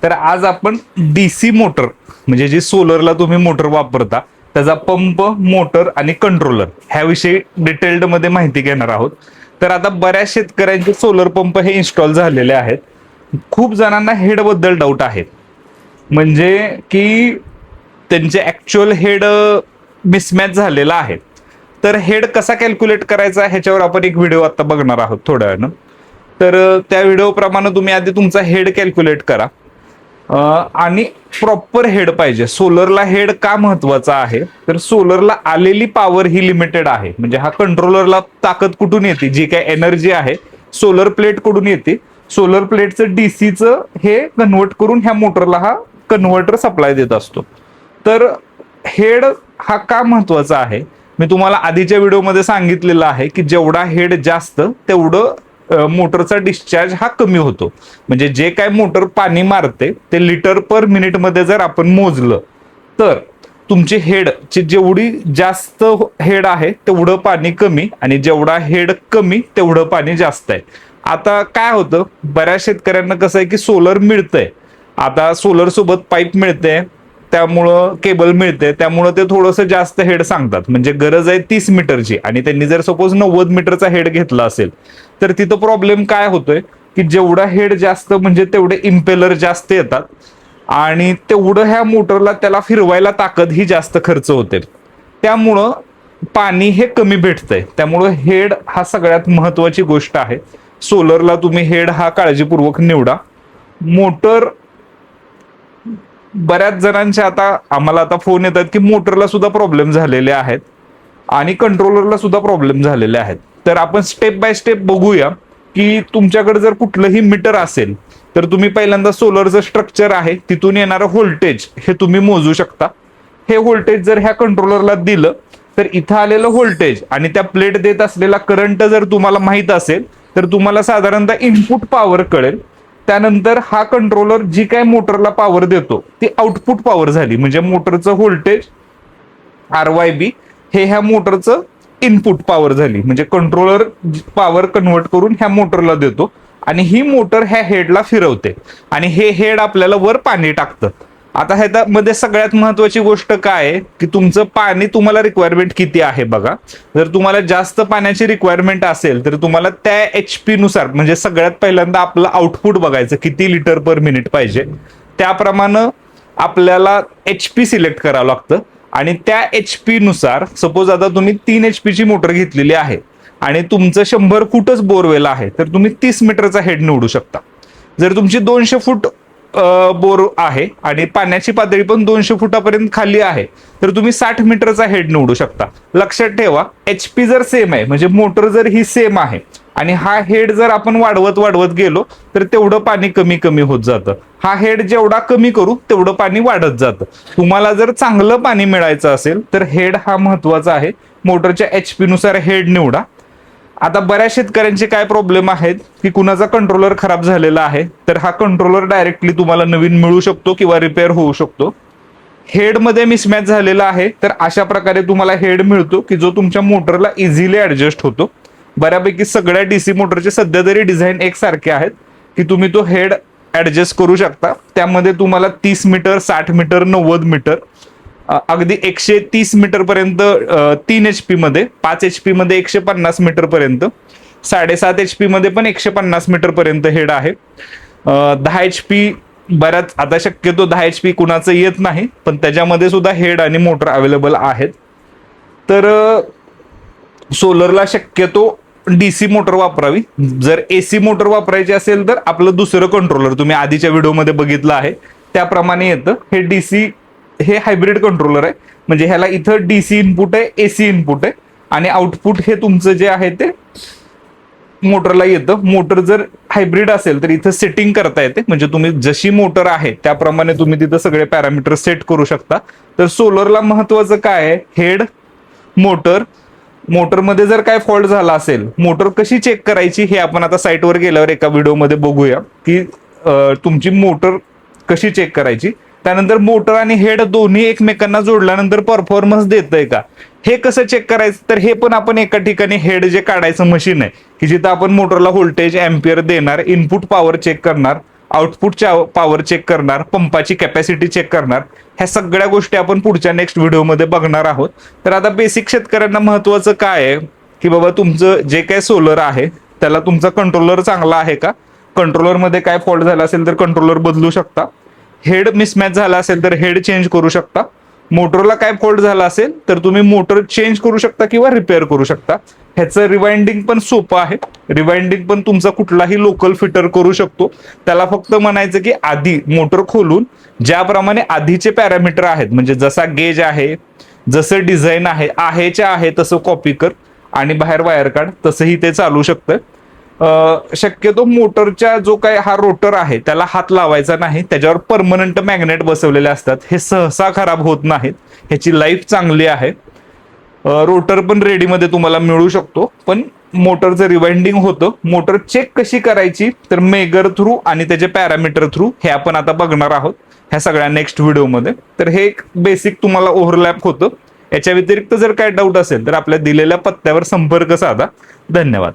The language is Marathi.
तर आज आपण डीसी मोटर म्हणजे जी सोलरला तुम्ही मोटर वापरता त्याचा पंप, मोटर आणि कंट्रोलर ह्याविषयी डिटेल्ड मध्ये माहिती घेणार आहोत. तर आता बऱ्याच शेतकऱ्यांचे सोलर पंप हे इन्स्टॉल झालेले आहेत. खूप जणांना हेड बद्दल डाऊट आहे, म्हणजे की त्यांचे ऍक्च्युअल हेड मिसमॅच झालेला आहे. तर हेड कसा कॅल्क्युलेट करायचा ह्याच्यावर आपण एक व्हिडिओ आता बघणार आहोत थोड्या वेळानं. तर त्या व्हिडिओ प्रमाणे तुम्ही आधी तुमचा हेड कॅल्क्युलेट करा. आणि प्रॉपर हेड पाहिजे. सोलरला हेड का महत्वाचा आहे, तर सोलरला आलेली पॉवर ही लिमिटेड आहे. म्हणजे हा कंट्रोलरला ताकद कुठून येते, जी काय एनर्जी आहे सोलर प्लेट कडून येते. सोलर प्लेटचं डीसीचं हे कन्वर्ट करून ह्या मोटरला हा कन्व्हर्टर सप्लाय देत असतो. तर हेड हा का महत्वाचा आहे, मी तुम्हाला आधीच्या व्हिडिओमध्ये सांगितलेलं आहे की जेवढा हेड जास्त तेवढं मोटरचा डिस्चार्ज हा कमी होतो. म्हणजे जे काय मोटर पाणी मारते ते लिटर पर मिनिट मध्ये जर आपण मोजलं तर तुमची हेडची जेवढी जास्त हेड आहे तेवढं पाणी कमी, आणि जेवढा हेड कमी तेवढं पाणी जास्त आहे. आता काय होतं, बऱ्याच शेतकऱ्यांना कसं आहे की सोलर मिळतंय, आता सोलर सोबत पाईप मिळते, त्यामुळं केबल मिळते, त्यामुळं ते थोडंसं जास्त हेड सांगतात. म्हणजे गरज आहे 30 मीटरची आणि त्यांनी जर सपोज 90 मीटरचा हेड घेतला असेल तर तिथं प्रॉब्लेम काय होतोय की जेवढा हेड जास्त म्हणजे तेवढे इम्पेलर जास्त येतात आणि तेवढं ह्या मोटरला त्याला फिरवायला ताकद ही जास्त खर्च होते. त्यामुळं पाणी हे कमी भेटतंय. त्यामुळं हेड हा सगळ्यात महत्वाची गोष्ट आहे. सोलरला तुम्ही हेड हा काळजीपूर्वक निवडा. मोटर बऱ्याच जणांचे आता आम्हाला आता फोन येतात की मोटरला सुद्धा प्रॉब्लेम झालेले आहेत आणि कंट्रोलरला सुद्धा प्रॉब्लेम झालेले आहेत. तर आपण स्टेप बाय स्टेप बघूया की तुमच्याकडे जर कुठलंही मीटर असेल तर तुम्ही पहिल्यांदा सोलरचं स्ट्रक्चर आहे तिथून येणारं व्होल्टेज हे तुम्ही मोजू शकता. हे व्होल्टेज जर ह्या कंट्रोलरला दिलं तर इथं आलेलं व्होल्टेज आणि त्या प्लेट देत असलेला करंट जर तुम्हाला माहित असेल तर तुम्हाला साधारणतः इनपुट पॉवर कळेल. त्यानंतर हा कंट्रोलर जी काय मोटरला पॉवर देतो ती आउटपुट पॉवर झाली. म्हणजे मोटरचं व्होल्टेज RYB हे ह्या मोटरचं इनपुट पॉवर झाली. म्हणजे कंट्रोलर पॉवर कन्वर्ट करून ह्या मोटरला देतो आणि ही मोटर ह्या हेडला फिरवते आणि हे हेड आपल्याला वर पाणी टाकतं. आता ह्याच्यामध्ये सगळ्यात महत्वाची गोष्ट काय आहे की तुमचं पाणी तुम्हाला रिक्वायरमेंट किती आहे बघा. जर तुम्हाला जास्त पाण्याची रिक्वायरमेंट असेल तर तुम्हाला त्या HP नुसार, म्हणजे सगळ्यात पहिल्यांदा आपलं आउटपुट बघायचं किती लिटर पर मिनिट पाहिजे, त्याप्रमाणे आपल्याला HP सिलेक्ट करावं लागतं. आणि त्या HP नुसार सपोज आता तुम्ही 3 HP ची मोटर घेतलेली आहे आणि तुमचं 100 फूटच बोरवेल आहे तर तुम्ही 30 मीटरचा हेड निवडू शकता. जर तुमची 200 फूट बोर आहे आणि पाण्याची पातळी पण 200 फुटापर्यंत खाली आहे तर तुम्ही 60 मीटरचा हेड निवडू शकता. लक्षात ठेवा, HP जर सेम आहे म्हणजे मोटर जर ही सेम आहे आणि हा हेड जर आपण वाढवत वाढवत गेलो तर तेवढं पाणी कमी कमी होत जातं. हा हेड जेवढा कमी करू तेवढं पाणी वाढत जातं. तुम्हाला जर चांगलं पाणी मिळायचं असेल तर हेड हा महत्वाचा आहे. मोटरच्या HP नुसार हेड निवडा. आता बऱ्याच शेतकऱ्यांचे काय प्रॉब्लेम आहेत की कुणाचा कंट्रोलर खराब झालेला आहे तर हा कंट्रोलर डायरेक्टली तुम्हाला नवीन मिळू शकतो किंवा रिपेअर होऊ शकतो. हेडमध्ये मिसमॅच झालेला आहे तर अशा प्रकारे तुम्हाला हेड मिळतो की जो तुमच्या मोटरला इझिली ऍडजस्ट होतो. बऱ्यापैकी सगळ्या DC मोटरचे सध्या तरी डिझाईन एकसारखे आहेत की तुम्ही तो हेड ऍडजस्ट करू शकता. त्यामध्ये तुम्हाला 30 मीटर, 60 मीटर, 90 मीटर, अगदी 130 मीटर पर्यंत 3 HP मध्ये, 5 HP मध्ये 150 मीटर पर्यंत, 7.5 HP मध्ये पण 150 मीटर पर्यंत हेड आहे. 10 HP बऱ्याच आता शक्यतो 10 HP कुणाचं येत नाही पण त्याच्यामध्ये सुद्धा हेड आणि मोटर अवेलेबल आहेत. तर सोलरला शक्यतो DC मोटर वापरावी. जर AC मोटर वापरायची असेल तर आपलं दुसरं कंट्रोलर तुम्ही आधीच्या व्हिडिओमध्ये बघितलं आहे त्याप्रमाणे येतं. हे DC हे हायब्रिड कंट्रोलर आहे. म्हणजे ह्याला इथं DC इनपुट आहे, AC इनपुट आहे आणि आउटपुट हे तुमचं जे आहे ते मोटरला येतं. मोटर जर हायब्रिड असेल तर इथं सेटिंग करता येते. म्हणजे तुम्ही जशी मोटर आहे त्याप्रमाणे तुम्ही तिथं सगळे पॅरामीटर सेट करू शकता. तर सोलरला महत्वाचं काय आहे, हेड, मोटर. मोटरमध्ये जर काय फॉल्ट झाला असेल, मोटर कशी चेक करायची हे आपण आता साईटवर गेल्यावर एका व्हिडिओमध्ये बघूया की तुमची मोटर कशी चेक करायची. त्यानंतर मोटर आणि हेड दोन्ही एकमेकांना जोडल्यानंतर परफॉर्मन्स देतंय का हे कसं चेक करायचं, तर हे पण आपण एका ठिकाणी हेड जे काढायचं मशीन आहे की जिथं आपण मोटरला व्होल्टेज, एम्पियर देणार, इनपुट पॉवर चेक करणार, आउटपुट पॉवर चेक करणार, पंपाची कॅपॅसिटी चेक करणार. ह्या सगळ्या गोष्टी आपण पुढच्या नेक्स्ट व्हिडिओमध्ये बघणार आहोत. तर आता बेसिक शेतकऱ्यांना महत्वाचं काय आहे की बाबा तुमचं जे काय सोलर आहे त्याला तुमचा कंट्रोलर चांगला आहे का, कंट्रोलरमध्ये काय फॉल्ट झाला असेल तर कंट्रोलर बदलू शकता, हेड मिसमॅच झाला असेल तर हेड चेंज करू शकता, मोटरला काय फॉल्ट झाला असेल तर तुम्ही मोटर चेंज करू शकता किंवा रिपेअर करू शकता. ह्याचं रिवाइंडिंग पण सोपं आहे. रिवाइंडिंग पण तुमचा कुठलाही लोकल फिटर करू शकतो. त्याला फक्त म्हणायचं की आधी मोटर खोलून ज्याप्रमाणे आधीचे पॅरामीटर आहेत, म्हणजे जसा गेज आहे, जसं डिझाईन आहेच्या आहे तसं कॉपी कर आणि बाहेर वायर काढ, तसंही ते चालू शकतं. शक्यतो मोटरच्या जो काय हा रोटर आहे त्याला हात लावायचा नाही. त्याच्यावर परमनंट मॅग्नेट बसवलेले असतात, हे सहसा खराब होत नाहीत, ह्याची लाईफ चांगली आहे. रोटर पण रेडीमध्ये तुम्हाला मिळू शकतो. पण मोटरचं रिवाइंडिंग होतं. मोटर चेक कशी करायची तर मेगर थ्रू आणि त्याचे पॅरामीटर थ्रू हे आपण आता बघणार आहोत ह्या सगळ्या नेक्स्ट व्हिडिओमध्ये. तर हे एक बेसिक तुम्हाला ओव्हरलॅप होतं. याच्या व्यतिरिक्त जर काय डाऊट असेल तर आपल्या दिलेल्या पत्त्यावर संपर्क साधा. धन्यवाद.